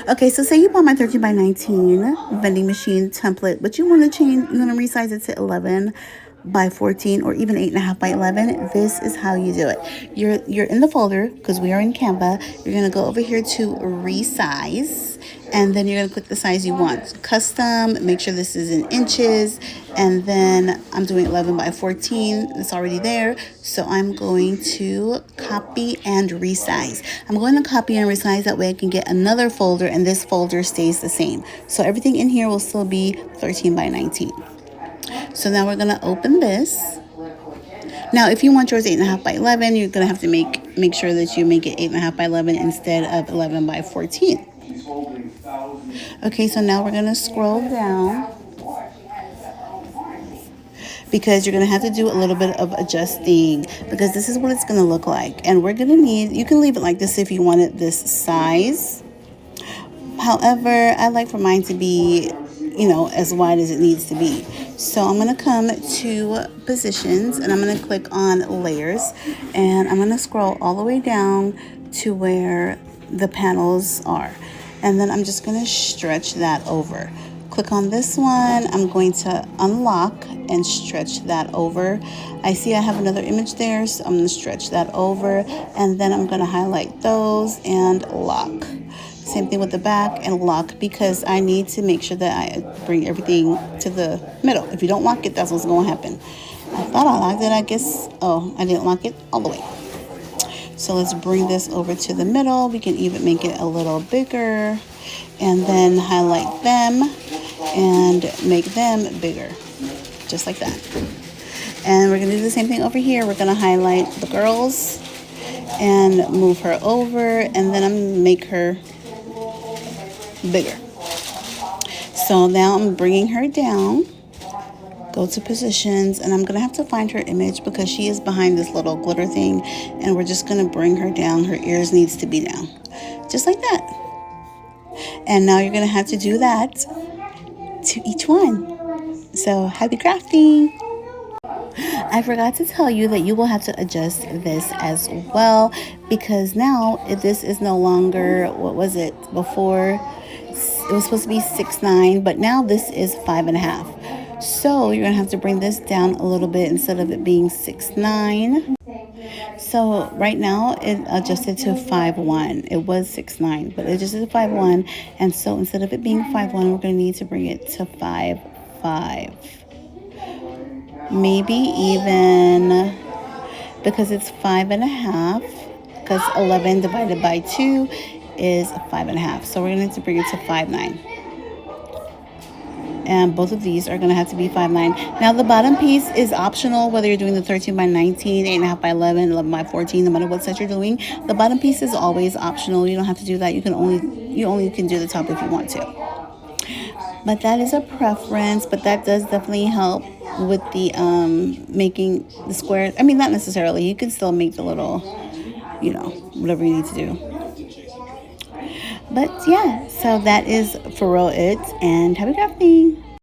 Okay, so say you bought my 13 by 19 vending machine template, but you want to change, you want to resize it to 11 by 14 or even 8.5 by 11. This is how you do it. You're in the folder because we are in Canva. You're gonna go over here to resize, and then you're gonna click the size you want. Custom, make sure this is in inches, and then I'm doing 11 by 14. It's already there, so I'm going to copy and resize. I'm going to copy and resize, that way I can get another folder and this folder stays the same. So everything in here will still be 13 by 19. So now we're gonna open this. Now, if you want yours 8.5 by 11, you're gonna have to make sure that you make it 8.5 by 11 instead of 11 by 14. Okay, so now we're gonna scroll down because you're gonna have to do a little bit of adjusting because this is what it's gonna look like. And we're gonna need, you can leave it like this if you want it this size. However, I like for mine to be, as wide as it needs to be. So I'm going to come to positions and I'm going to click on layers, and I'm going to scroll all the way down to where the panels are. And then I'm just going to stretch that over. Click on this one. I'm going to unlock and stretch that over. I see I have another image there, so I'm going to stretch that over, and then I'm going to highlight those and lock. Same thing with the back and lock, because I need to make sure that I bring everything to the middle. If you don't lock it, that's what's going to happen. I thought I locked it, I guess. Oh, I didn't lock it all the way. So let's bring this over to the middle. We can even make it a little bigger, and then highlight them and make them bigger, just like that. And we're going to do the same thing over here. We're going to highlight the girls and move her over, and then I'm going to make her bigger. So now I'm bringing her down, go to positions, and I'm going to have to find her image because she is behind this little glitter thing, and we're just going to bring her down. Her ears needs to be down, just like that. And now you're going to have to do that to each one. So happy crafting. I forgot to tell you that you will have to adjust this as well, because now if this is no longer, what was it before? It was supposed to be 6'9", but now this is 5.5. So you're gonna have to bring this down a little bit instead of it being 6'9". So right now it adjusted to 5'1". It was 6'9", but it just is 5'1", and so instead of it being 5'1", we're gonna need to bring it to 5'5". Maybe even, because it's 5.5, because 11 divided by 2 is 5.5. So we're going to need to bring it to 5'9". And both of these are going to have to be 5'9". Now the bottom piece is optional, whether you're doing the 13 by 19, 8.5 by 11, 11 by 14, no matter what set you're doing. The bottom piece is always optional. You don't have to do that. You only can do the top if you want to. But that is a preference, but that does definitely help with the making the squares. I mean, not necessarily. You can still make the little, whatever you need to do. But yeah, so that is for real it, and happy crafting.